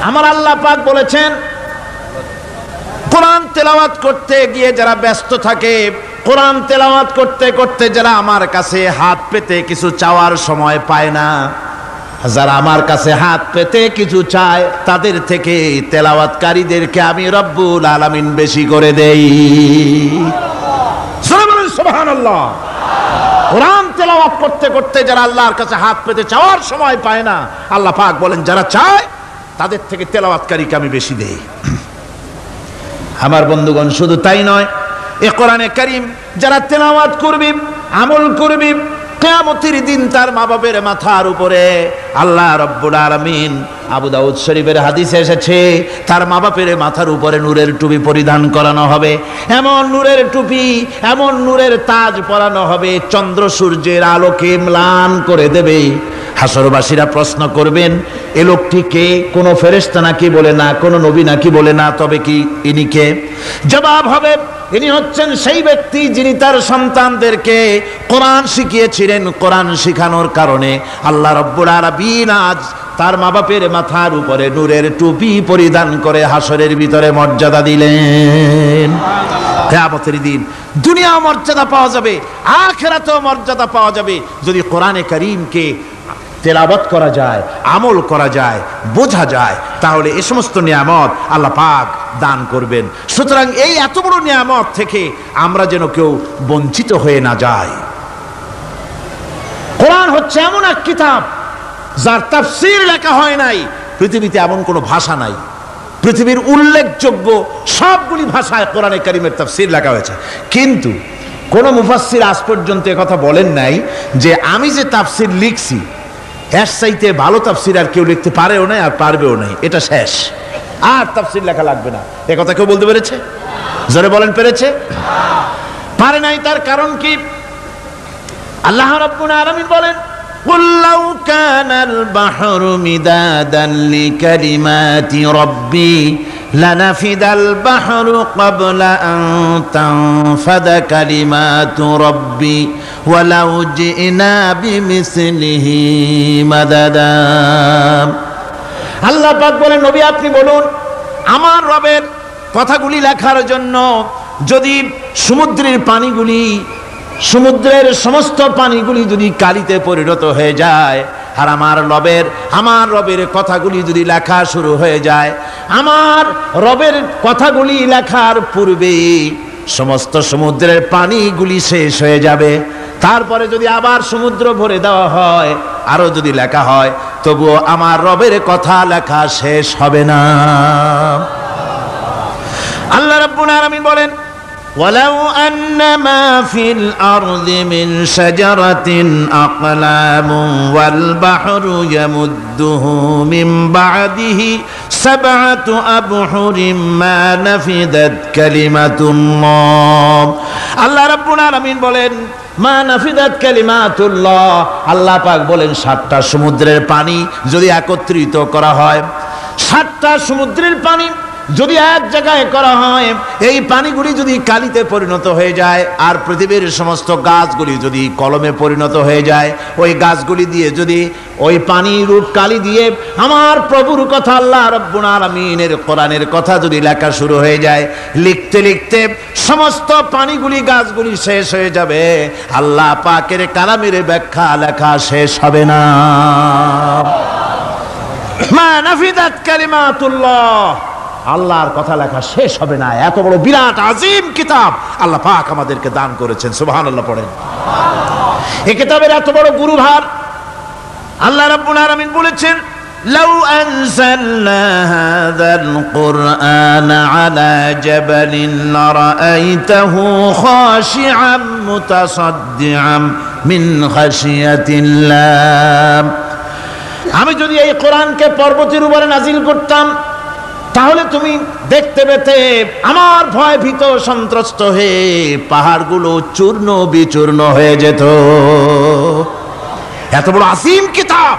আমার আল্লাহ পাক বলেছেন, কোরআন তেলাওয়াত করতে গিয়ে যারা ব্যস্ত থাকে, কোরআন তেলাওয়াত করতে করতে যারা আমার কাছে হাত পেতে কিছু চাওয়ার সময় পায় না, যারা আমার কাছে হাত পেতে কিছু চায়, তাদের থেকে তেলাওয়াতকারীদেরকে আমি রব্বুল আলামিন বেশি করে দেই। সুবহানাল্লাহ। কোরআন তেলাওয়াত করতে করতে যারা আল্লাহর কাছে হাত পেতে চাওয়ার সময় পায় না, আল্লাহ পাক বলেন যারা চায় তাদের থেকে তেলাওয়াতকারীকে আমি বেশি দেই। আমার বন্ধুগণ, শুধু তাই নয়, এ কোরআনে কারীম যারা তেলাওয়াত করবে, আমল করবে, কিয়ামতের দিন তার মা বাবার মাথার উপরে আল্লাহ রাব্বুল আলামিন, আবু দাউদ শরীফের হাদিসে এসেছে, তার মা বাপের মাথার উপরে নূরের টুপি পরিধান করানো হবে। এমন নূরের টুপি, এমন নূরের তাজ পরানো হবে, চন্দ্র সূর্যের আলোকে ম্লান করে দেবে। হাসরবাসীরা প্রশ্ন করবেন, এ লোকটি কে? কোনো ফেরেশতা নাকি? বলে না। কোনো নবী নাকি? বলে না। তবে কি ইনি কে? জবাব হবে, ইনি হচ্ছেন সেই ব্যক্তি যিনি তার সন্তানদেরকে কোরআন শিখিয়েছিলেন। কোরআন শিখানোর কারণে আল্লাহ রাব্বুল আলামিন আজ তার মা বাপের মাথার উপরে নূরের টুপি পরিধান করে হাসরের ভিতরে মর্যাদা দিলেন। কিয়ামতের দিন দুনিয়া মর্যাদা পাওয়া যাবে, আখিরাতেও মর্যাদা পাওয়া যাবে যদি কোরআনে কারীমকে তেলাওয়াত করা যায়, আমল করা যায়, বোঝা যায়, তাহলে এই সমস্ত নিয়ামত আল্লাহ পাক দান করবেন। সুতরাং এই এত বড় নিয়ামত থেকে আমরা যেন কেউ বঞ্চিত হয়ে না যাই। কোরআন হচ্ছে এমন এক কিতাব যার তাফসীর লেখা হয় নাই। পৃথিবীতে এমন কোনো ভাষা নাই, পৃথিবীর উল্লেখযোগ্য সবগুলি ভাষায় কোরআনে কারীমের তাফসীর লেখা হয়েছে, কিন্তু কোন মুফাসসির আজ পর্যন্ত কথা বলেন নাই যে আমি যে তাফসীর লিখছি এর চাইতে ভালো তাফসীর আর কেউ লিখতে পারেও না, আর পারবেও নাই। এটা শেষ, আর তাফসীর লেখা লাগবে না। এ কথা কেউ বলতে পেরেছে? জোরে বলেন, পেরেছে? পারে নাই। তার কারণ কি? আল্লাহ রাব্বুল আলামিন বলেন, কুল লাউ কানাল বাহরু মিদাদান লিকালিমাতি রাব্বি লানাফিদাল বাহরু ক্বাবলা আন তানফাদা কালিমাতু রাব্বি ওয়ালাউ জিনা বিমিসলিহি মাদাদা। আল্লাহ পাক বলেন, নবী আপনি বলুন, আমার রবের কথাগুলি লেখার জন্য যদি সমুদ্রের পানিগুলি, সমুদ্রের সমস্ত পানিগুলি যদি কালিতে পরিণত হয়ে যায়, আর আমার রবের কথাগুলি যদি লেখা শুরু হয়ে যায়, আমার রবের কথাগুলি লেখার পূর্বে সমস্ত সমুদ্রের পানিগুলি শেষ হয়ে যাবে। তারপরে যদি আবার সমুদ্র ভরে দেওয়া হয়, আরো যদি লেখা হয়, তবুও আমার রবের কথা লেখা শেষ হবে না। আল্লাহ রাব্বুল আলামিন বলেন, ওয়ালাউ আন্নামা ফিল আরদি মিন শাজারাতিন আকলামুন ওয়াল বাহরু ইয়ামুদ্দুহু মিন বা'দিহি সাবআতু আবহুরিম মা নাফিদাত কালিমাতুল্লাহ। আল্লাহ রাব্বুল আলামিন বলেন, মা নাফিদাত কালিমাতুল্লাহ। আল্লাহ পাক বলেন, 7টা সমুদ্রের পানি যদি একত্রিত করা হয়, 7টা সমুদ্রের পানি যদি এক জায়গায় করা হয়, এই পানিগুলি যদি কালিতে পরিণত হয়ে যায়, আর পৃথিবীর সমস্ত গাছগুলি যদি কলমে পরিণত হয়ে যায়, ওই গাছগুলি দিয়ে যদি ওই পানি রূপ কালি দিয়ে আমার প্রভুর কথা, আল্লাহ রাব্বুল আলামিনের কোরআনের কথা যদি লেখা শুরু হয়ে যায়, লিখতে লিখতে সমস্ত পানিগুলি, গাছগুলি শেষ হয়ে যাবে, আল্লাহ পাকের কালামের ব্যাখ্যা লেখা শেষ হবে না। মা নাফিদাত কালিমাতুল্লাহ, আল্লাহর কথা লেখা শেষ হবে না। এত বড় বিরাট আজিম কিতাব আল্লাহ পাক আমাদেরকে দান করেছেন। সুবহানাল্লাহ পড়েন। এই কিতাবের এত বড় গুরুভার আল্লাহ রাব্বুল আলামিন বলেছেন, লাউ আনজালনা হাযাল কুরআনা আলা জাবালিন লারাআইতাহু খাশিআম মুতাসাদ্দিআম মিন খাশিয়াতিল্লাহ। আমি যদি এই কোরআনকে পর্বতের উপরে নাজিল করতাম, তাহলে তুমি দেখতে পেতে আমার ভয় ভীত সন্ত্রস্ত হয়ে পাহাড়গুলো চূর্ণ বিচূর্ণ হয়ে যেত। এত বড় আসিম কিতাব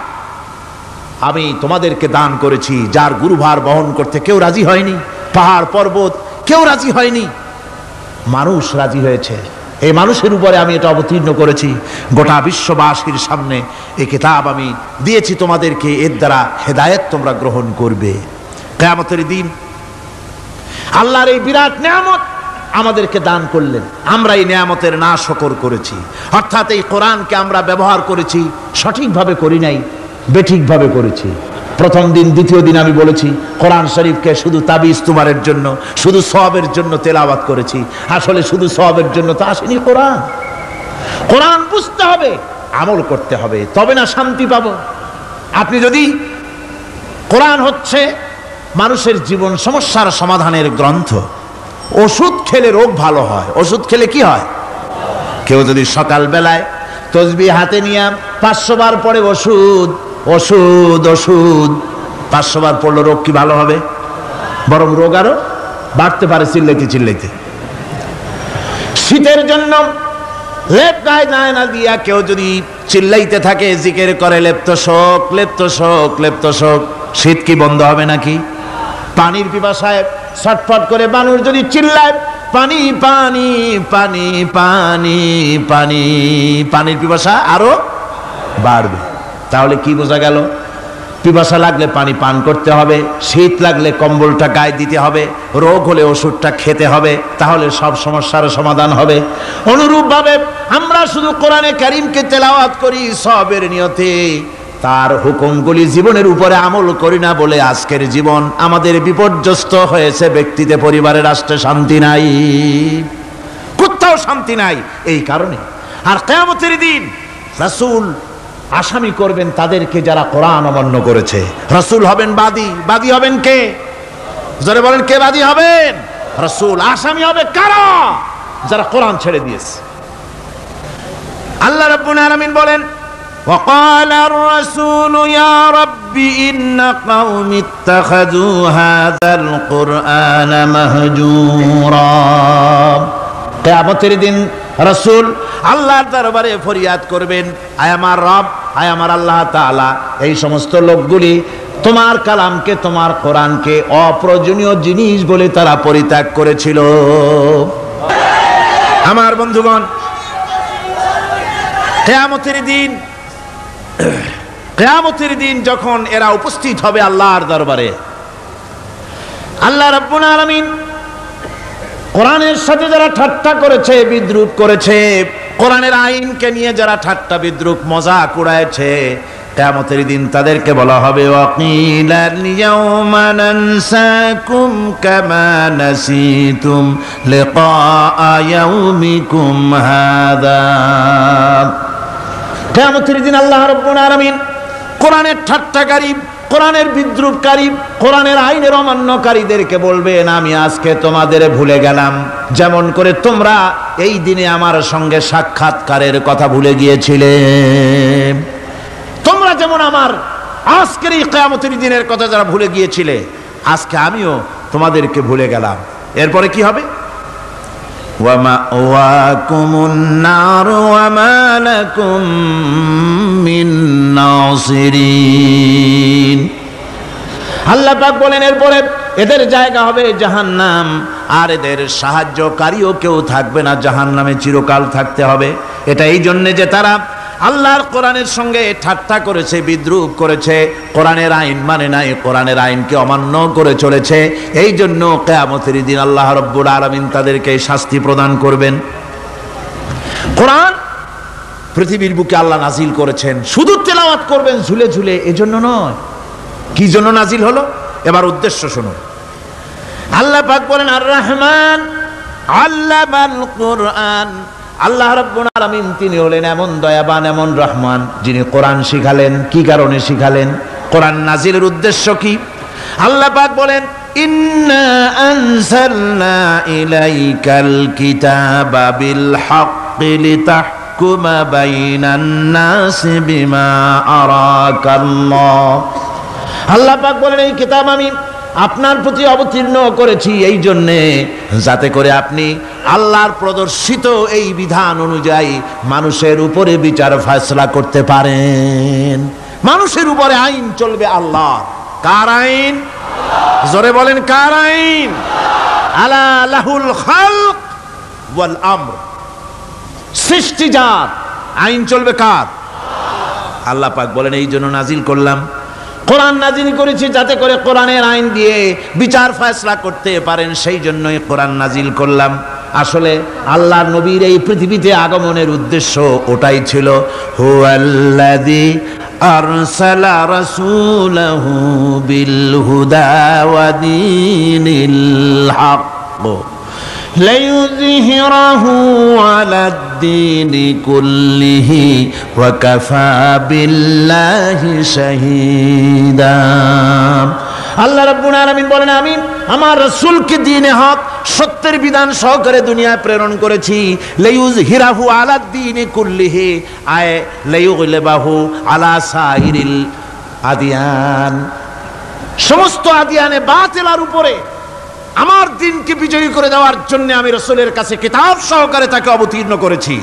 আমি তোমাদেরকে দান করেছি, যার গুরুভার বহন করতে কেউ রাজি হয়নি। পাহাড় পর্বত কেউ রাজি হয়নি, মানুষ রাজি হয়েছে। এই মানুষের উপরে আমি এটা অবতীর্ণ করেছি। গোটা বিশ্ববাসীর সামনে এই কিতাব আমি দিয়েছি তোমাদেরকে, এর দ্বারা হেদায়েত তোমরা গ্রহণ করবে। কিয়ামতের দিন আল্লাহর এই বিরাট নিয়ামত আমাদেরকে দান করলেন, আমরা এই নিয়ামতের নাশকর করেছি। অর্থাৎ এই কোরআনকে আমরা ব্যবহার করেছি সঠিকভাবে করি নাই, বেঠিকভাবে করেছি। প্রথম দিন দ্বিতীয় দিন আমি বলেছি কোরআন শরীফকে শুধু তাবিজ তুমারের জন্য, শুধু সওয়াবের জন্য তেলাওয়াত করেছি। আসলে শুধু সওয়াবের জন্য তো আসেনি কোরআন। কোরআন বুঝতে হবে, আমল করতে হবে, তবে না শান্তি পাবো। আপনি যদি কোরআন হচ্ছে মানুষের জীবন সমস্যার সমাধানের গ্রন্থ। ওষুধ খেলে রোগ ভালো হয়, ওষুধ খেলে কি হয়? কেউ যদি সকাল বেলায় তসবিহ হাতে নিয়ে 500 বার পড়ে ওষুধ ওষুধ ওষুধ, 500 বার পড়লো, রোগ কি ভালো হবে? বরং রোগ আরো বাড়তে পারে চিল্লাইতে চিল্লাইতে। শীতের জন্য লেপ গায়ে না দিয়া কেউ যদি চিল্লাইতে থাকে, জিকির করে লেপ্ত শোক লেপ্ত শোক লেপ্ত শোক, শীত কি বন্ধ হবে নাকি? পানির পিপাসায় ছটফট করে মানুষ যদি চিল্লায় পানি পানি পানি পানি পানি, পানির পিপাসা আরো বাড়বে। তাহলে কি বোঝা গেল? পিপাসা লাগলে পানি পান করতে হবে, শীত লাগলে কম্বলটা গায়ে দিতে হবে, রোগ হলে ওষুধটা খেতে হবে, তাহলে সব সমস্যার সমাধান হবে। অনুরূপভাবে আমরা শুধু কোরআনে কারীমকে তেলাওয়াত করি সওয়াবের নিয়তে, তার হুকুমগুলি জীবনের উপরে আমল করি না বলে আজকের জীবন আমাদের বিপর্যস্ত হয়েছে। ব্যক্তিতে, পরিবারে, রাষ্ট্রে শান্তি নাই, কোথাও শান্তি নাই এই কারণে। আর কিয়ামতের দিন রাসূল আসামি করবেন তাদেরকে যারা কোরআন অমান্য করেছে। রাসূল হবেন বাদী, বাদী হবেন কে? যারা বলেন কে বাদী হবেন? রাসূল। আসামি হবে কারা? যারা কোরআন ছেড়ে দিয়েছে। আল্লাহ রাব্বুল আলামিন বলেন وقال الرسول يا رب إن قومي اتخذوا هذا القرآن مهجورا। কিয়ামতের দিন রাসূল আল্লাহর দরবারে ফরিয়াদ করবেন, আয় আমার রব, আয় আমার আল্লাহ তাআলা, এই সমস্ত লোকগুলি তোমার কালামকে, তোমার কোরআনকে অপ্রয়োজনীয় জিনিস বলে তারা পরিত্যাগ করেছিল। আমার বন্ধুগণ, কিয়ামতের দিন যখন এরা উপস্থিত হবে আল্লাহর দরবারে, আল্লাহ রাব্বুল আলামিন কোরআনের সাথে যারা ঠাট্টা করেছে, বিদ্রূপ করেছে, কোরআনের আইনকে নিয়ে যারা ঠাট্টা বিদ্রূপ মজাক উড়াইছে, কিয়ামতের দিন তাদেরকে বলা হবে ওয়াকিলাল ইয়াউমা নানসাকুম কামা নাসিতুম লিকা ইয়াউমিকুম হাযা। কিয়ামতের দিন আল্লাহ রাব্বুল আলামিন কোরআনের ঠাট্টাকারী, কোরআনের বিদ্রূপকারী, কোরআনের আইনের অমান্যকারীদেরকে বলবেন আমি আজকে তোমাদের ভুলে গেলাম, যেমন করে তোমরা এই দিনে আমার সঙ্গে সাক্ষাৎকারের কথা ভুলে গিয়েছিলে। তোমরা যেমন আমার আজকের এই কিয়ামতের দিনের কথা যারা ভুলে গিয়েছিলে, আজকে আমিও তোমাদেরকে ভুলে গেলাম। এরপরে কি হবে? ওয়ামাওয়াকুমুন নার ওয়া মা লাকুম মিন নাসিরিন। আল্লাহ পাক বলেন এরপরে এদের জায়গা হবে জাহান্নাম, আর এদের সাহায্যকারীও কেউ থাকবে না, জাহান্নামে চিরকাল থাকতে হবে। এটা এই জন্যে যে তারা আল্লাহর কোরআনের সঙ্গে ঠাট্টা করেছে, বিদ্রূপ করেছে, কোরআনের আইন মানে নাই, কোরআনের আইনকে অমান্য করে চলেছে। এই জন্য কিয়ামতের দিন আল্লাহ রাব্বুল আলামিন তাদেরকে শাস্তি প্রদান করবেন। কোরআন পৃথিবীর বুকে আল্লাহ নাজিল করেছেন, শুধু তেলাওয়াত করবেন ঝুলে ঝুলে, এজন্য নয়। কি জন্য নাজিল হলো? এবার উদ্দেশ্য শুনুন। আল্লাহ পাক বলেন আর রহমান আল্লামাল কোরআন। আল্লাহ রাব্বুল আলামিন তিনি হলেন এমন দয়াবান, এমন রহমান, যিনি কোরআন শিখালেন। কি কারণে শিখালেন? কোরআন নাজিলের উদ্দেশ্য কি? আল্লাহ পাক বলেন ইন্না আনজালনা ইলাইকাল কিতাবা বিল হাক্কি লিতাহকুমা বাইনান নাসি বিমা আরাকাল্লাহ। আল্লাহ পাক বলেন এই কিতাব আমি আপনার প্রতি অবতীর্ণ করেছি এই জন্যে যাতে করে আপনি আল্লাহর প্রদর্শিত এই বিধান অনুযায়ী মানুষের উপরে বিচার ফয়সালা করতে পারেন। মানুষের উপরে আইন চলবে আল্লাহ। কার আইন? জোরে বলেন কার আইন? আলা লাহুল খালক ওয়াল আমর। সৃষ্টি যার, আইন চলবে কার? আল্লাহ পাক বলেন এই জন্য নাজিল করলাম। কোরআন নাজিল করেছি যাতে করে কোরআনের আইন দিয়ে বিচার ফয়সালা করতে পারেন, সেই জন্যই কোরআন নাজিল করলাম। আসলে আল্লাহর নবীর এই পৃথিবীতে আগমনের উদ্দেশ্য ওটাই ছিল। হুয়াল্লাযী আরসালা রাসূলাহু বিল হুদা ওয়া দীনিল হক লিইয়ুযহিরাহু আলাদ-দীনি কুল্লিহি ওয়া কাফা বিল্লাহি শাহীদা। আল্লাহ রাব্বুল আলামিন বলেন, আমি আমার রাসূলকে দ্বীনে হক সত্যের বিধান সহকারে দুনিয়ায় প্রেরণ করেছি। লিইয়ুযহিরাহু আলাদ-দীনি কুল্লিহি আয় লিইয়ুগলিবাহু আলা সাইরিল আদিয়ান, সমস্ত আদিয়ানে বাতিলার উপরে আমার দিনকে বিজয়ী করে দেওয়ার জন্য আমি রাসূলের কাছে কিতাব সহকারে তাকে অবতীর্ণ করেছি।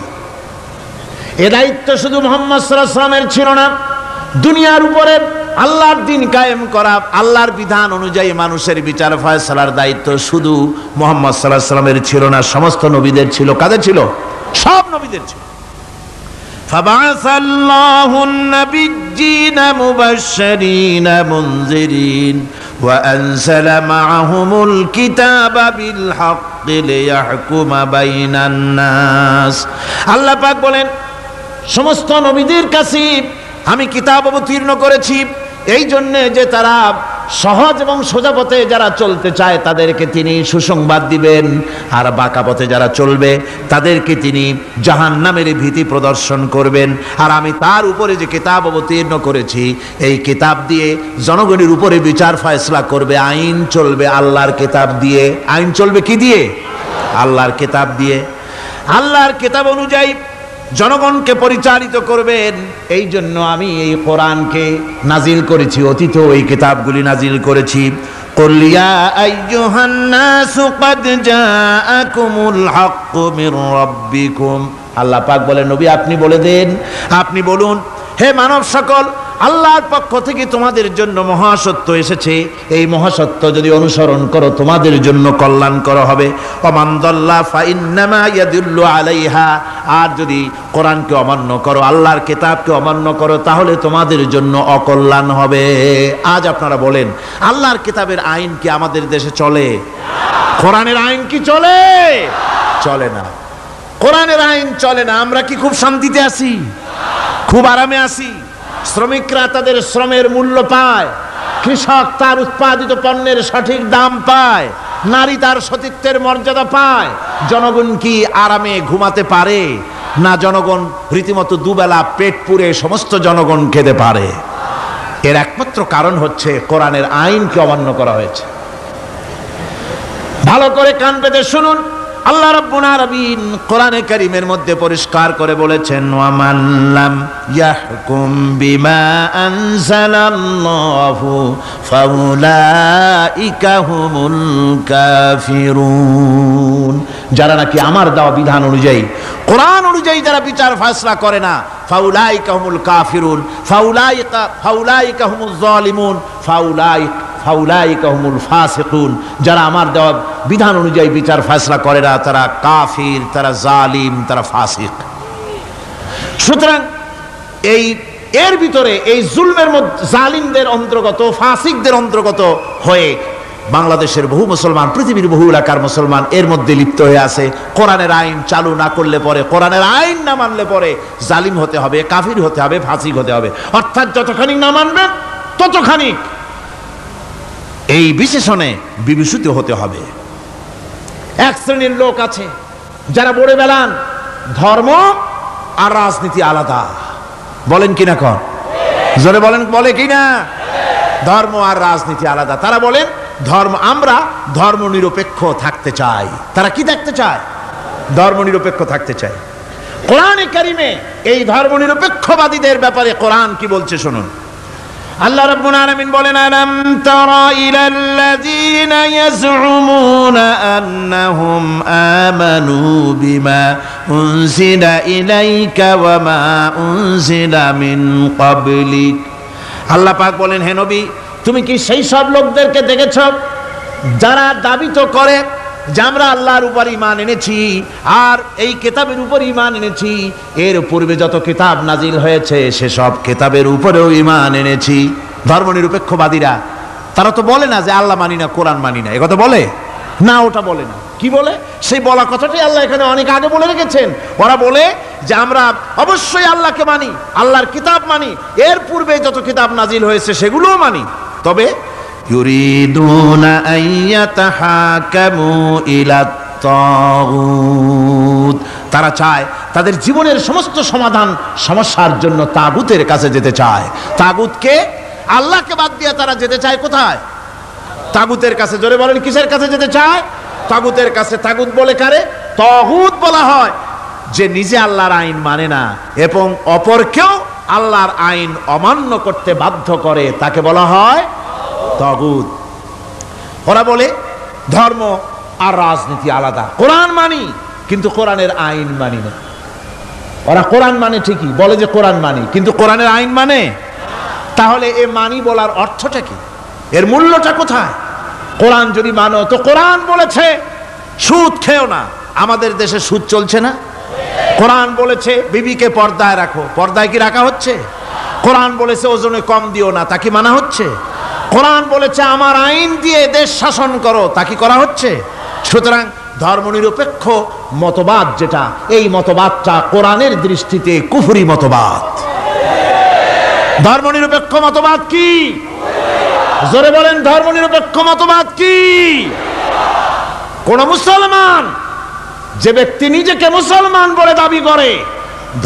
এ দায়িত্ব শুধু মুহাম্মদ সাল্লাল্লাহু আলাইহি ওয়াসাল্লামের ছিল না, দুনিয়ার উপরে আল্লাহর দিন কায়েম করা, আল্লাহর বিধান অনুযায়ী মানুষের বিচার ফয়সালার দায়িত্ব শুধু মুহাম্মদ সাল্লাল্লাহু আলাইহি ওয়াসাল্লামের ছিল না, সমস্ত নবীদের ছিল। কাদের ছিল? সব নবীদের ছিল। فبعث الله النبيين مبشرين منذرين وأنزل معهم الكتاب بالحق ليحكم بين الناس। আল্লাহ পাক বলেন, সমস্ত নবীদের কাছে আমি কিতাব অবতীর্ণ করেছি এই জন্য যে তারা সহজ এবং সোজা পথে যারা চলতে চায় তাদেরকে তিনি সুসংবাদ দিবেন, আর বাঁকা পথে যারা চলবে তাদেরকে তিনি জাহান্নামের ভীতি প্রদর্শন করবেন। আর আমি তার উপরে যে কিতাব অবতীর্ণ করেছি এই কিতাব দিয়ে জনগণের উপরে বিচার ফয়সালা করবে, আইন চলবে আল্লাহর কিতাব দিয়ে। আইন চলবে কি দিয়ে? আল্লাহর কিতাব দিয়ে। আল্লাহর কিতাব অনুযায়ী জনগণকে পরিচালিত করবেন, এই জন্য আমি এই কোরআনকে নাজিল করেছি, অতীতেও এই কিতাবগুলি নাজিল করেছি। কুল ইয়া আইয়ুহান নাসু ক্বাদ জাআকুমুল হাক্কু মির রাব্বিকুম। আল্লাহ পাক বলেন, নবী আপনি বলে দেন, আপনি বলুন, হে মানব সকল, আল্লাহর পক্ষ থেকে তোমাদের জন্য মহাসত্য এসেছে, এই মহাসত্য যদি অনুসরণ করো তোমাদের জন্য কল্যাণকর হবে। ওমান দাল্লা ফাইন্নামা ইয়াদুল্লু আলাইহা, আর যদি কোরআনকে অমান্য করো, আল্লাহর কিতাবকে অমান্য করো, তাহলে তোমাদের জন্য অকল্যাণ হবে। আজ আপনারা বলেন, আল্লাহর কিতাবের আইন কি আমাদের দেশে চলে? কোরআনের আইন কি চলে? চলে না। কোরআনের আইন চলে না। আমরা কি খুব শান্তিতে আছি? খুব আরামে আছি? শ্রমিকরা তাদের শ্রমের মূল্য পায়, কৃষক তার উৎপাদিত পণ্যের সঠিক দাম পায়, নারী তার সতীত্বের মর্যাদা পায়, জনগণ কি আরামে ঘুমাতে পারে? না, জনগণ রীতিমতো দুবেলা পেট পুরে সমস্ত জনগণ খেতে পারে। এর একমাত্র কারণ হচ্ছে কোরআনের আইনকে অমান্য করা হয়েছে। ভালো করে কান পেতে শুনুন, আল্লাহ রাব্বুল আলামিন কোরআনে কারীমের মধ্যে পরিষ্কার করে বলেছেন, ওয়া মান লাম ইয়াহকুম বিমা আনজালাল্লাহু ফাউলাইকা হুমুল কাফিরুন। যারা নাকি আমার দেওয়া বিধান অনুযায়ী, কোরআন অনুযায়ী যারা বিচার ফয়সালা করে না, ফাউলাইকা হুমুল কাফিরুন, ফাউলাইকা হুমুজ জালিমুন, ফাউলাইকা হুমুল ফাসিকুন। যারা আমার দেওয়া বিধান অনুযায়ী বিচার ফয়সালা করে না তারা কাফির, তারা জালিম, তারা ফাসিক। সুতরাং এর ভিতরে এই জুলমের মধ্যে জালিমদের অন্তর্গত, ফাসিকদের অন্তর্গত হয়ে বাংলাদেশের বহু মুসলমান, পৃথিবীর বহু এলাকার মুসলমান এর মধ্যে লিপ্ত হয়ে আছে। কোরআনের আইন চালু না করলে পরে, কোরআনের আইন না মানলে পরে জালিম হতে হবে, কাফির হতে হবে, ফাসিক হতে হবে। অর্থাৎ যতখানি না মানবেন ততখানি এই বিশেষণে বিভূষিত হতে হবে। এক শ্রেণীর লোক আছে যারা বলে বেলান ধর্ম আর রাজনীতি আলাদা। বলেন কিনা? কন জোরে বলেন, বলে কিনা? ধর্ম আর রাজনীতি আলাদা। তারা বলেন আমরা ধর্ম নিরপেক্ষ থাকতে চাই। তারা কি থাকতে চায়? ধর্ম নিরপেক্ষ থাকতে চায়। কোরআনে কারীমে এই ধর্ম নিরপেক্ষবাদীদের ব্যাপারে কোরআন কি বলছে শুনুন। আল্লাহ রাব্বুল আলামিন বলেন, আলাম তারা ইলাল্লাযীনা ইয়াজউমুনা আন্নাহুম আমানু বিমা উনজিলা ইলাইকা ওয়া মা উনজিলা মিন ক্বাবলিক। আল্লাহ পাক বলেন, হে নবী, তুমি কি সেই সব লোকদেরকে দেখেছ যারা দাবি তো করে যে আমরা আল্লাহর উপর ঈমান এনেছি আর এই কিতাবের উপর ঈমান এনেছি, এর পূর্বে যত কিতাব নাজিল হয়েছে সেসব কিতাবের উপরেও ঈমান এনেছি। ধর্মনিরপেক্ষবাদীরা তারা তো বলে না যে আল্লাহ মানি না, কোরআন মানি না, একথা বলে না, ওটা বলে না। কি বলে? সেই বলা কথাটাই আল্লাহ এখানে অনেক আগে বলে রেখেছেন। ওরা বলে যে আমরা অবশ্যই আল্লাহকে মানি, আল্লাহর কিতাব মানি, এর পূর্বে যত কিতাব নাজিল হয়েছে সেগুলোও মানি, তবে ইউরিদুনা আইয়াতাহাকামু ইলাত তাগুত, তারা চায় তাদের জীবনের সমস্ত সমাধান সমস্যার জন্য তাগুতের কাছে যেতে চায়। তাগুতকে, আল্লাহকে বাদ দিয়ে তারা যেতে চায় কোথায়? তাগুতের কাছে। জোরে বলেন, কিসের কাছে যেতে চায়? তাগুতের কাছে। তাগুত বলে কারে? তাগুত বলা হয় যে নিজে আল্লাহর আইন মানে না এবং অপরকেও আল্লাহর আইন অমান্য করতে বাধ্য করে, তাকে বলা হয় তাগুত। ওরা বলে ধর্ম আর রাজনীতি আলাদা, কোরআন মানি কিন্তু কোরআনের আইন মানি না। ওরা কোরআন মানে ঠিকই, বলে যে কোরআন মানি, কিন্তু কোরআনের আইন মানে। তাহলে এ মানি বলার অর্থটা কি? এর মূল্যটা কোথায়? কোরআন যদি মানো তো কোরআন বলেছে সুদ খেও না, আমাদের দেশে সুদ চলছে না। কোরআন বলেছে বিবিকে পর্দায় রাখো, পর্দায় কি রাখা হচ্ছে? কোরআন বলেছে ওজনে কম দিও না, তা কি মানা হচ্ছে? কোরআন বলেছে আমার আইন দিয়ে দেশ শাসন করো, তা কি করা হচ্ছে? সুতরাং ধর্মনিরপেক্ষ মতবাদ যেটা, এই মতবাদটা কোরআনের দৃষ্টিতে কুফরি মতবাদ। ধর্মনিরপেক্ষ মতবাদ কি? জোরে বলেন, ধর্মনিরপেক্ষ মতবাদ কি? কোন মুসলমান, যে ব্যক্তি নিজেকে মুসলমান বলে দাবি করে,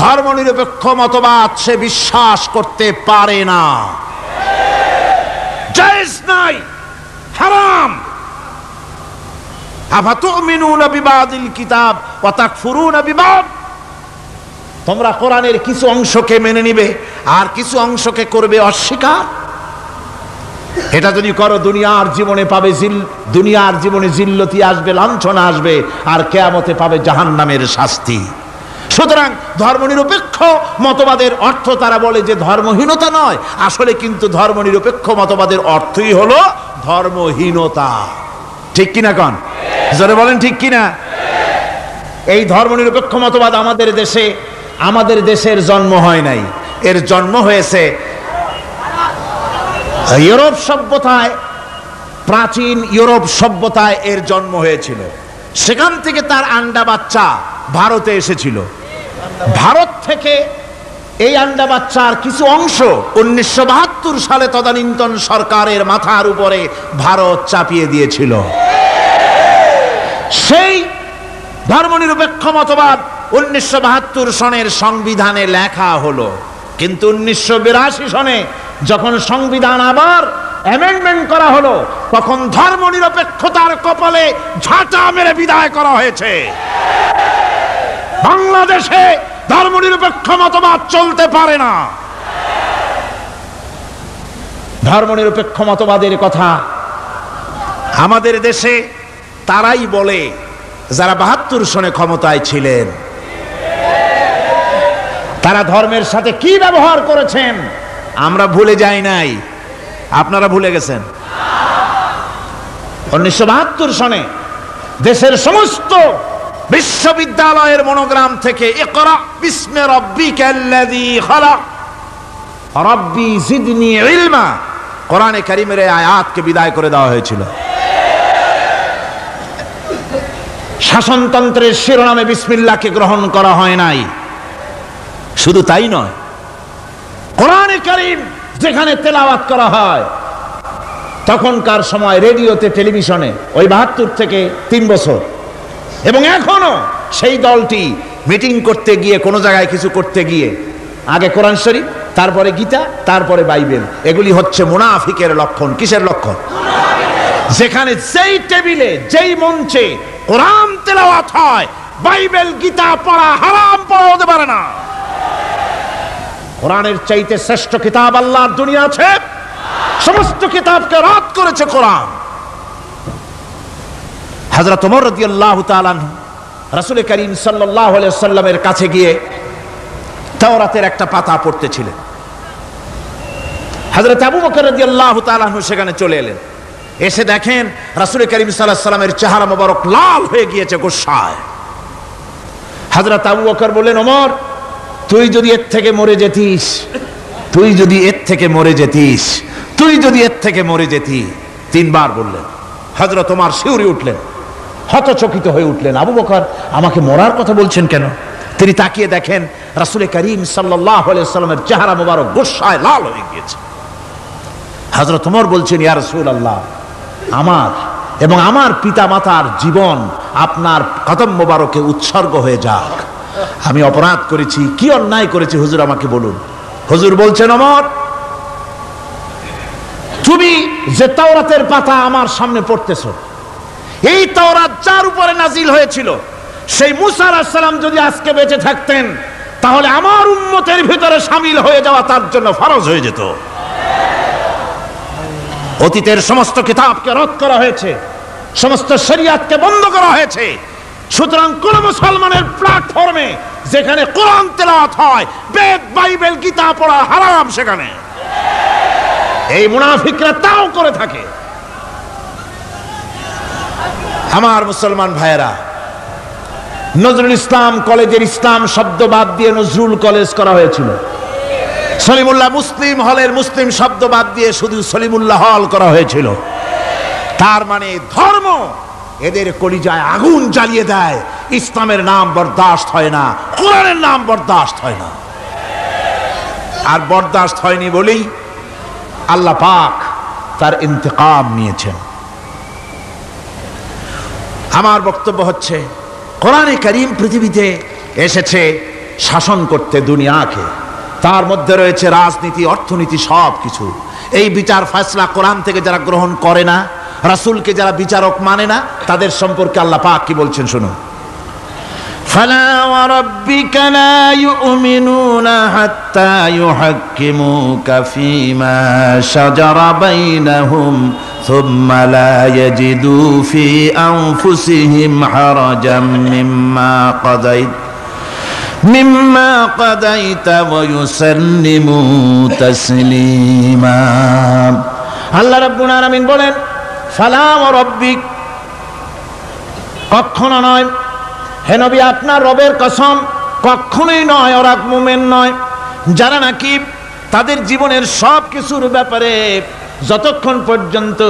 ধর্মনিরপেক্ষ মতবাদ সে বিশ্বাস করতে পারে না, জায়েজ নাই, হারাম। আফাতুমিনুনা বিবাদিল কিতাব ওয়া তাকফুরুনা বিবাদ, তোমরা কোরআনের কিছু অংশকে মেনে নিবে আর কিছু অংশকে করবে অস্বীকার। এটা যদি করো দুনিয়ার জীবনে পাবে দুনিয়ার জীবনে জিল্লতি আসবে, লাঞ্ছনা আসবে, আর কিয়ামতে পাবে জাহান্নামের শাস্তি। সুতরাং ধর্মনিরপেক্ষ মতবাদের অর্থ তারা বলে যে ধর্মহীনতা নয়, আসলে কিন্তু ধর্মনিরপেক্ষ মতবাদের অর্থই হলো ধর্মহীনতা। ঠিক কিনা কন? জোরে বলেন ঠিক কিনা? এই ধর্মনিরপেক্ষ মতবাদ আমাদের দেশের জন্ম হয় নাই, এর জন্ম হয়েছে ইউরোপ সভ্যতায়। প্রাচীন ইউরোপ সভ্যতায় এর জন্ম হয়েছিল, সেখান থেকে তার আন্ডা বাচ্চা ভারতে এসেছিল। ভারত থেকে এই আন্ডা বাচ্চার কিছু অংশ 1972 সালে তদানীন্তন সরকারের মাথার উপরে ভারত চাপিয়ে দিয়েছিল। সেই ধর্মনিরপেক্ষ মতবাদ 1972 সনের সংবিধানে লেখা হলো, কিন্তু 1982 সনে যখন সংবিধান আবার অ্যামেন্ডমেন্ট করা হলো, তখন ধর্মনিরপেক্ষতার কপালে ঝাঁটা মেরে বিদায় করা হয়েছে। বাংলাদেশে ধর্মনিরপেক্ষ মতবাদ চলতে পারে না। ধর্মনিরপেক্ষ মতবাদের কথা আমাদের দেশে তারাই বলে যারা 72 সনে ক্ষমতায় ছিলেন। তারা ধর্মের সাথে কি ব্যবহার করেছেন আমরা ভুলে যাই নাই, আপনারা ভুলে গেছেন। 1972 সনে দেশের সমস্ত বিশ্ববিদ্যালয়ের মনোগ্রাম থেকে ইকরা বিস্মি রাব্বিকাল্লাযী খালাক রাব্বি জিদনি ইলমা, কোরআনে কারীমের এই আয়াতকে বিদায় করে দেওয়া হয়েছিল। শাসনতন্ত্রের শিরোনামে বিসমিল্লাহকে গ্রহণ করা হয় নাই। শুধু তাই নয়, কোরআনে কারীম যেখানে তেলাওয়াত করা হয়, তখনকার সময় রেডিওতে, টেলিভিশনে, ওই 72 থেকে 3 বছর, এবং এখনো সেই দলটি মিটিং করতে গিয়ে, কোনো জায়গায় কিছু করতে গিয়ে, আগে কোরআন শরীফ, তারপরে গীতা, তারপরে বাইবেল, এগুলি হচ্ছে মুনাফিকের লক্ষণ। কিসের লক্ষণ? যেখানে যেই টেবিলে, যেই মঞ্চে কোরআন তেলাওয়াত হয়, বাইবেল গীতা পড়া হারাম, পড়া হতে পারে না। কোরআনের চাইতে শ্রেষ্ঠ কিতাব আল্লাহর দুনিয়া আছে? সমস্ত কিতাবকে রদ করেছে কোরআন। হযরত ওমর রাদিয়াল্লাহু তাআলা আনহু রাসূল করিম সাল্লাল্লাহু আলাইহি ওয়াসাল্লামের কাছে গিয়ে তাওরাতের একটা পাতা পড়তেছিলেন। হযরত আবু বকর রাদিয়াল্লাহু তাআলা আনহু সেখানে চলে এলেন। এসে দেখেন রাসূল করিম সাল্লাল্লাহু আলাইহি ওয়াসাল্লামের চেহারা মোবারক লাল হয়ে গিয়েছে গোসায়। হযরত আবু বকর বললেন, ওমর, তুই যদি এর থেকে মরে যেতিস তুই যদি এর থেকে মরে যেতি, 3 বার বললেন। হযরত ওমর শিউরে উঠলেন, হতচকিত হয়ে উঠলেন, আবু বকর আমাকে মরার কথা বলছেন কেন? তিনি তাকিয়ে দেখেন রাসূল করিম সাল্লাল্লাহু আলাইহি ওয়াসাল্লামের চেহারা মোবারক গোসায় লাল হয়ে গিয়েছে। হযরত ওমর বলছেন, ইয়া রাসূলুল্লাহ, আমার এবং আমার পিতা মাতার জীবন আপনার কদম মোবারকে উৎসর্গ হয়ে যাক। আমি অপরাধ করেছি, কি অন্যায় করেছি হুজুর আমাকে বলুন। হুজুর বলছেন, ওমর, তুমি যে তাওরাতের পাতা আমার সামনে পড়তেছো, এই তাওরাত যার উপরে নাজিল হয়েছিল সেই মুসা আলাইহিস সালাম যদি আজকে বেঁচে থাকতেন, তাহলে আমার উম্মতের ভিতরে শামিল হয়ে যাওয়া তার জন্য ফরজ হয়ে যেত। অতীতের সমস্ত কিতাবকে রদ করা হয়েছে, সমস্ত শরিয়াতকে বন্ধ করা হয়েছে। সুতরাং কোন মুসলমানের প্ল্যাটফর্মে যেখানে কোরআন তেলাওয়াত হয়, বেদ বাইবেল গীতা পড়া হারাম সেখানে। এই মুনাফিকরা তাও করে থাকে। আমার মুসলমান ভাইয়েরা, নজরুল ইসলাম কলেজের ইসলাম শব্দ বাদ দিয়ে নজরুল কলেজ করা হয়েছিল। সলিমুল্লাহ মুসলিম হলের মুসলিম শব্দ বাদ দিয়ে শুধু সলিমুল্লাহ হল করা হয়েছিল। তার মানে ধর্ম এদের কলিজায় আগুন জ্বালিয়ে দেয়। ইসলামের নাম বরদাস্ত হয় না, কোরআনের নাম বরদাস্ত হয় না। আর বরদাস্ত হয়নি বলেই আল্লাহ পাক তার ইন্তেকাম নিয়েছেন। আমার বক্তব্য হচ্ছে, কোরআনে কারীম পৃথিবীতে এসেছে শাসন করতে দুনিয়াকে। তার মধ্যে রয়েছে রাজনীতি, অর্থনীতি, সব কিছু। এই বিচার ফয়সালা কোরআন থেকে যারা গ্রহণ করে না, রাসূলকে যারা বিচারক মানে না, তাদের সম্পর্কে আল্লাহ পাক কি বলছেন শুনুন। ফালা ওয়া রাব্বিকা লা ইউমিনুনা হাত্তা ইউহাক্কিমুকা ফীমা শাজারা বাইনাহুম সুম্মা লা ইয়াজিদু ফি আনফুসিহিম হারাজাম মিম্মা কাদাইতা ওয়া ইউসাল্লিমু তাসলিমা। আল্লাহ রাব্বুল আলামিন বলেন, ফালা ওয়া রাব্বিক, কখনো নয় হে নবী, আপনার রবের কসম, কখনোই নয়। ওরা মুমিন নয় যারা নাকি তাদের জীবনের সব কিছুর ব্যাপারে যতক্ষণ পর্যন্ত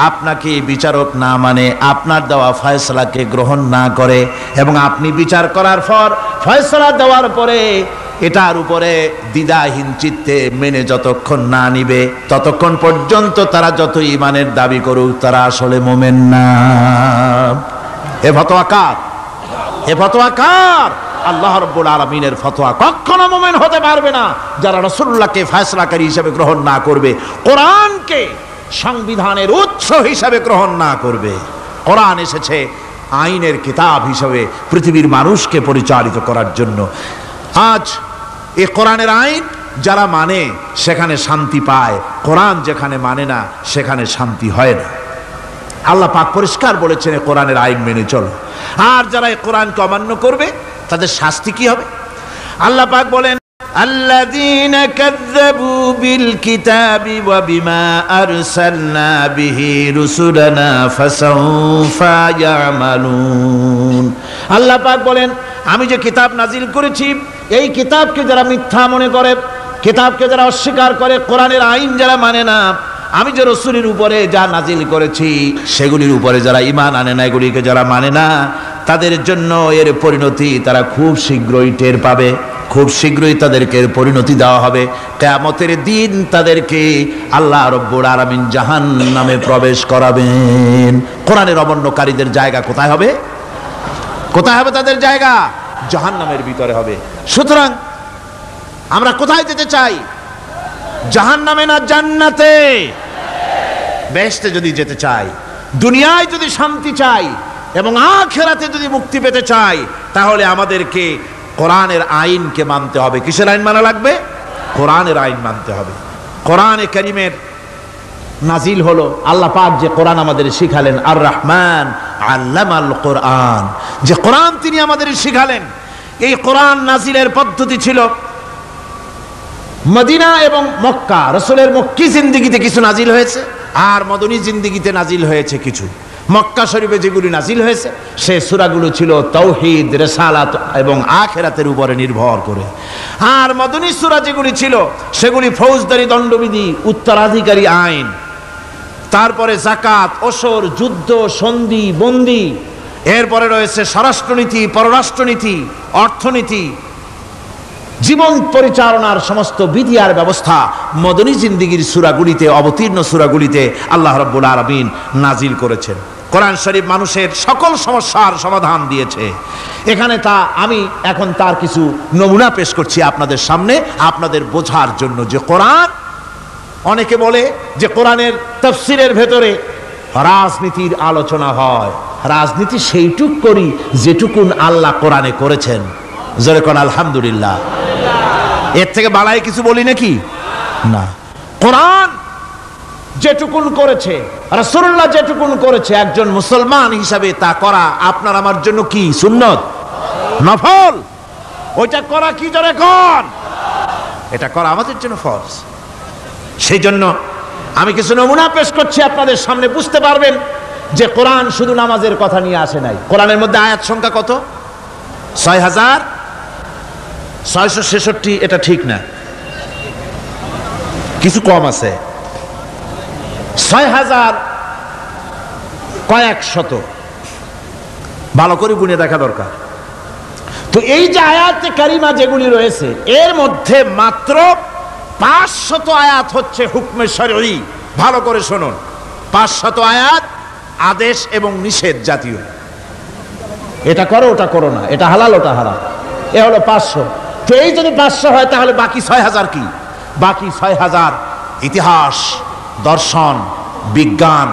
আপনাকে বিচারক না মানে, আপনার দেওয়া ফয়সালাকে গ্রহণ না করে, এবং আপনি বিচার করার পর ফয়সালা দেওয়ার পরে এটার উপরে দ্বিধাহীন চিত্তে মেনে যতক্ষণ না নিবে, ততক্ষণ পর্যন্ত তারা যত ঈমানের দাবি করুক, তারা আসলে মুমিন না। এ ফতোয়া কার? এ ফতোয়া কার? আল্লাহ রাব্বুল আলামিনের ফতোয়া। কখনো মুমিন হতে পারবে না যারা রাসূলুল্লাহকে ফয়সালাকারী হিসেবে গ্রহণ না করবে, কোরআনকে সংবিধানের উৎস হিসেবে গ্রহণ না করবে। কোরআন এসেছে আইনের কিতাব হিসেবে পৃথিবীর মানুষকে পরিচালিত করার জন্য। আজ এই কোরআনের আইন যারা মানে সেখানে শান্তি পায়, কোরআন যেখানে মানে না সেখানে শান্তি হয় না। আল্লাহ পাক পরিষ্কার বলেছেন, কোরআনের আইন মেনে চলো। আর যারা এই কোরআনকে অমান্য করবে তাদের শাস্তি কি হবে? আল্লাহ পাক বলেন, আল্লাযীনা কাযযাবু বিল কিতাবি ওয়া বিমা আরসালনা বিহি রুসুলানা ফাসাউফা ইয়ামালুন। আল্লাহ পাক বলেন, আমি যে কিতাব নাজিল করেছি, এই কিতাবকে যারা মিথ্যা মনে করে, কিতাবকে যারা অস্বীকার করে, কোরআনের আইন যারা মানে না, আমি যে রসুলের উপরে যা নাজিল করেছি সেগুলির উপরে যারা ঈমান আনে না, এগুলিকে যারা মানে না, তাদের জন্য এর পরিণতি তারা খুব শীঘ্রই টের পাবে। খুব শীঘ্রই তাদেরকে পরিণতি দেওয়া হবে। কিয়ামতের দিন তাদেরকে আল্লাহ রাব্বুল আলামিন জাহান্নামে প্রবেশ করাবেন। কোরআনের অমান্যকারীদের জায়গা কোথায় হবে? কোথায় হবে তাদের জায়গা? জাহান্নামের ভিতরে হবে। সুতরাং আমরা কোথায় যেতে চাই? জাহান্নামে না জান্নাতে? বেহেশতে যদি যেতে চাই, দুনিয়ায় যদি শান্তি চাই এবং আখিরাতে যদি মুক্তি পেতে চাই, তাহলে আমাদেরকে কোরআনের আইনকে মানতে হবে। কিসের আইন মানা লাগবে? কোরআনের আইন মানতে হবে। কোরআনে কারীমের নাজিল হলো, আল্লাহ পাক যে কোরআন আমাদের শিখালেন, আর রহমান আল্লামাল কোরআন, যে কোরআন তিনি আমাদের শিখালেন। এই কোরআন নাজিলের পদ্ধতি ছিল মদিনা এবং মক্কা। রাসূলের মক্কি জিন্দেগিতে কিছু নাজিল হয়েছে, আর মদনী জিন্দেগিতে নাজিল হয়েছে কিছু। মক্কা শরীফে যেগুলি নাজিল হয়েছে সে সূরাগুলো ছিল তাওহীদ, রিসালাত এবং আখিরাতের উপরে নির্ভর করে। আর মদনী সূরা যেগুলি ছিল সেগুলি ফৌজদারি দণ্ডবিধি, উত্তরাধিকারী আইন, তারপরে যাকাত, ওসর, যুদ্ধ, সন্ধি, বন্দি, এরপরে রয়েছে স্বরাষ্ট্রনীতি, পররাষ্ট্রনীতি, অর্থনীতি, জীবন পরিচালনার সমস্ত বিধি আর ব্যবস্থা মদনী জিন্দেগীর সূরাগুলিতে, অবতীর্ণ সূরাগুলিতে আল্লাহ রাব্বুল আলামিন নাজিল করেছেন। কোরআন শরীফ মানুষের সকল সমস্যার সমাধান দিয়েছে। এখানে আমি এখন তার কিছু নমুনা পেশ করছি আপনাদের সামনে, আপনাদের বোঝার জন্য যে কোরআন, অনেকে বলে যে কোরআনের তাফসীরের ভেতরে রাজনীতির আলোচনা হয়। রাজনীতি সেইটুক করি যেটুকুন আল্লাহ কোরআনে করেছেন। জোরে কোন আলহামদুলিল্লাহ। এর থেকে বাড়াই কিছু বলি নাকি? না। কোরআন যেটুকুন করেছে, রাসূলুল্লাহ যেটুকুন করেছে, একজন মুসলমান হিসাবে তা করা আপনার আমার জন্য কি? সুন্নত, নফল। ওইটা করা কি জোরে কোন? এটা করা আমাদের জন্য ফরজ। সেই জন্য আমি কিছু নমুনা পেশ করছি আপনাদের সামনে, বুঝতে পারবেন যে কোরআন শুধু নামাজের কথা নিয়ে আসে নাই। কোরআনের মধ্যে আয়াত সংখ্যা কত? 6666। এটা ঠিক না, কিছু কম আছে, 6000 কয়েক শত। ভালো করে গুনে দেখা দরকার। তো এই যে আয়াতে কারিমা যেগুলি রয়েছে এর মধ্যে মাত্র 500 আয়াত হচ্ছে হুকমে শরঈ। ভালো করে শুনুন, 500 আয়াত আদেশ এবং নিষেধ জাতীয়। এটা করো, ওটা করো না, এটা হালাল, ওটা হারাম, এ হলো 500। তো এই যদি 500 হয় তাহলে বাকি 6000 কি? বাকি 6000 ইতিহাস, দর্শন, বিজ্ঞান,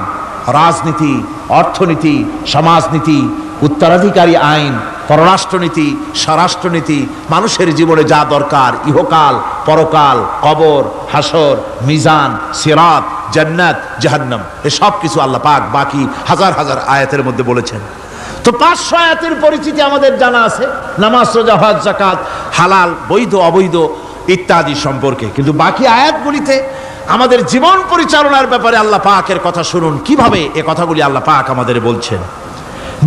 রাজনীতি, অর্থনীতি, সমাজনীতি, উত্তরাধিকারী আইন, পররাষ্ট্রনীতি, স্বরাষ্ট্রনীতি, মানুষের জীবনে যা দরকার, ইহকাল, পরকাল, কবর, হাসর, মিজান, সিরাত, জান্নাত, জাহান্নাম, এসব কিছু আল্লাহ পাক বাকি হাজার হাজার আয়াতের মধ্যে বলেছেন। তো 500 আয়াতের পরিচিতি আমাদের জানা আছে, নামাজ, রোজা, হজ, যাকাত, হালাল, বৈধ, অবৈধ ইত্যাদি সম্পর্কে। কিন্তু বাকি আয়াতগুলিতে আমাদের জীবন পরিচালনার ব্যাপারে আল্লাহ পাকের কথা শুনুন, কিভাবে এ কথাগুলি আল্লাহ পাক আমাদের বলছেন।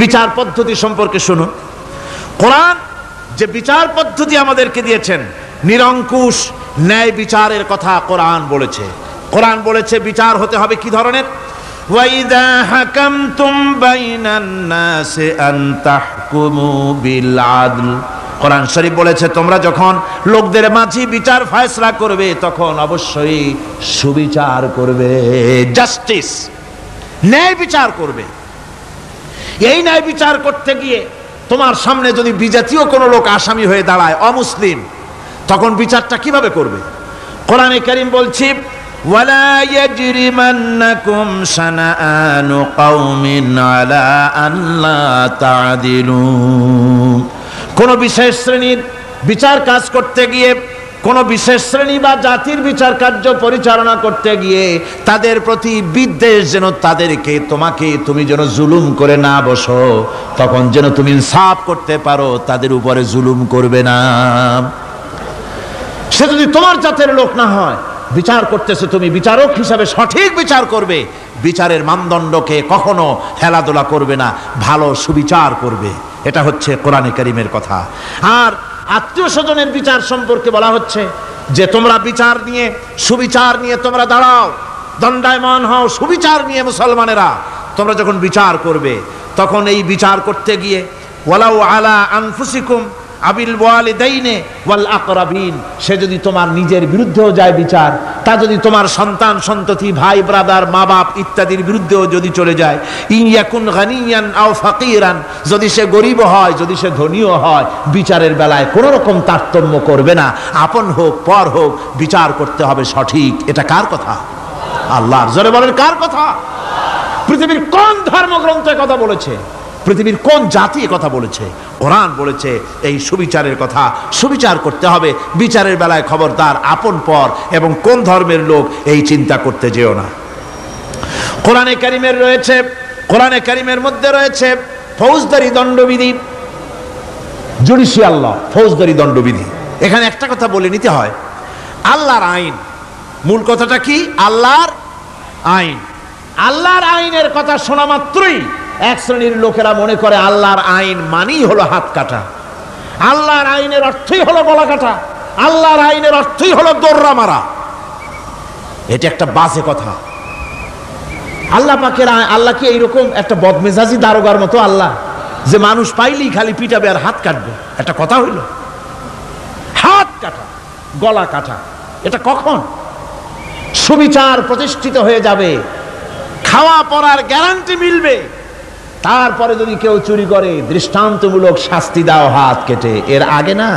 বিচার পদ্ধতি সম্পর্কে শুনুন। কোরআন যে বিচার পদ্ধতি আমাদেরকে দিয়েছেন, নিরঙ্কুশ ন্যায় বিচারের কথা কোরআন বলেছে। কোরআন বলেছে বিচার হতে হবে কি ধরনের? ওয়াইদা হাকামতুম বাইনান নাসি আন তাহকুমু বিল আদল। কোরআন শরীফ বলেছে তোমরা যখন লোকদের মাঝে বিচার ফয়সালা করবে তখন অবশ্যই সুবিচার করবে, জাস্টিস, ন্যায় বিচার করবে। এই ন্যায় বিচার করতে গিয়ে তোমার সামনে যদি বিজাতীয় কোনো লোক আসামি হয়ে দাঁড়ায়, অমুসলিম, তখন বিচারটা কিভাবে করবে? কোরআনে কারীম বলছে ওয়ালা ইয়াজরিমান্নাকুম শানাআনু কওমিন আলা আল্লা তা'দিলু। কোন বিশেষ শ্রেণীর বিচার কাজ করতে গিয়ে, কোন বিশেষ শ্রেণী বা জাতির বিচার কার্য পরিচালনা করতে গিয়ে তাদের প্রতি বিদ্বেষ যেন তাদেরকে, তুমি যেন জুলুম করে না বসো, তখন যেন তুমি ইনসাফ করতে পারো, তাদের উপরে জুলুম করবে না। সে যদি তোমার জাতের লোক না হয়, বিচার করতেছে, তুমি বিচারক হিসাবে সঠিক বিচার করবে, বিচারের মানদণ্ডকে কখনো হেলাদোলা করবে না, ভালো সুবিচার করবে। এটা হচ্ছে কোরআনে কারীমের কথা। আর আত্মীয় স্বজনের বিচার সম্পর্কে বলা হচ্ছে যে তোমরা বিচার নিয়ে, সুবিচার নিয়ে তোমরা দাঁড়াও, দণ্ডায়মান হও। সুবিচার নিয়ে মুসলমানেরা তোমরা যখন বিচার করবে, তখন এই বিচার করতে গিয়ে ওয়ালাউ আলা আনফুসিকুম আবিল ওয়ালিদাইনে ওয়াল আকরাবিন, সে যদি তোমার নিজের বিরুদ্ধেও যায় বিচার, তা যদি তোমার সন্তান সন্ততি, ভাই ব্রাদার, মা বাপ ইত্যাদির বিরুদ্ধেও যদি চলে যায়, ইন ইয়াকুন গানিয়ান আও ফাকিরান, যদি সে গরিব হয়, যদি সে ধনীও হয়, বিচারের বেলায় কোনো রকম তারতম্য করবে না, আপন হোক পর হোক, বিচার করতে হবে সঠিক। এটা কার কথা? আল্লাহর। জোরে বলেন, কার কথা? পৃথিবীর কোন ধর্মগ্রন্থে কথা বলেছে? পৃথিবীর কোন জাতি কথা বলেছে? কোরআন বলেছে এই সুবিচারের কথা। সুবিচার করতে হবে, বিচারের বেলায় খবরদার আপন পর এবং কোন ধর্মের লোক এই চিন্তা করতে যেও না। কোরআনে কারীমের মধ্যে রয়েছে ফৌজদারি দণ্ডবিধি, জুডিশিয়াল ল, ফৌজদারি দণ্ডবিধি। এখানে একটা কথা বলে নিতে হয়, আল্লাহর আইন, মূল কথাটা কি? আল্লাহর আইন। আল্লাহর আইনের কথা শোনা মাত্রই এক শ্রেণীর লোকেরা মনে করে আল্লাহর আইন মানেই হলো হাত কাটা, আল্লাহর আইনের অর্থই হলো গলা কাটা, আল্লাহর আইনের অর্থই হলো দৌড়া মারা। এটা একটা বাজে কথা। আল্লাহ পাকের আল্লাহ কি এইরকম একটা বদমেজাজি দারোগার মতো আল্লাহ যে মানুষ পাইলেই খালি পিটাবে আর হাত কাটবে? একটা কথা হইল? হাত কাটা, গলা কাটা, এটা কখন সুবিচার প্রতিষ্ঠিত হয়ে যাবে, খাওয়া পড়ার গ্যারান্টি মিলবে, তারপরে যদি কেউ চুরি করে দৃষ্টান্তমূলক শাস্তি দাও হাত কেটে। এর আগে না।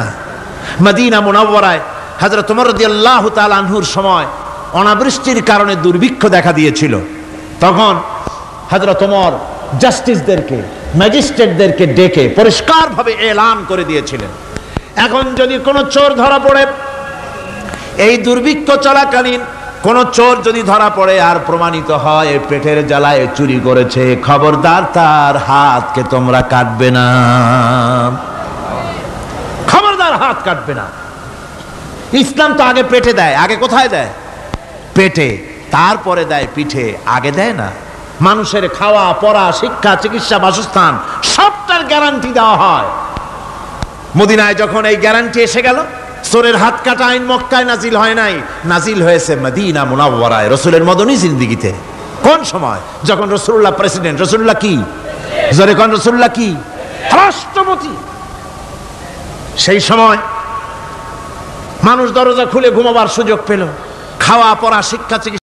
মদিনা মুনাওয়ারায় হযরত ওমর রাদিয়াল্লাহু তাআলা আনহুর সময় অনাবৃষ্টির কারণে দুর্ভিক্ষ দেখা দিয়েছিল। তখন হযরত ওমর জাস্টিসদেরকে, ম্যাজিস্ট্রেটদেরকে ডেকে পরিষ্কারভাবে এলান করে দিয়েছিলেন, এখন যদি কোনো চোর ধরা পড়ে, এই দুর্ভিক্ষ চলাকালীন কোন চোর যদি ধরা পড়ে আর প্রমাণিত হয় পেটের জ্বালায় চুরি করেছে, খবরদার তার হাতকে তোমরা কাটবে না, খবরদার হাত কাটবে না। ইসলাম তো আগে পেটে দেয়। আগে কোথায় দেয়? পেটে, তারপরে দেয় পিঠে, আগে দেয় না। মানুষের খাওয়া পড়া, শিক্ষা, চিকিৎসা, বাসস্থান সবটার গ্যারান্টি দেওয়া হয়। মদিনায় যখন এই গ্যারান্টি এসে গেল, চোরের হাত কাটা আইন মক্কায় নাজিল হয় নাই, নাজিল হয়েছে মদিনা মুনাওয়ারায়, রাসূলের মদনী জিন্দেগিতে। কোন সময়? যখন রাসূলুল্লাহ প্রেসিডেন্ট। রাসূলুল্লাহ কি? জোরে কোন? রাসূলুল্লাহ কি? রাষ্ট্রপতি। সেই সময় মানুষ দরজা খুলে ঘুমাবার সুযোগ পেল, খাওয়া পড়া শিক্ষা চিকিৎসা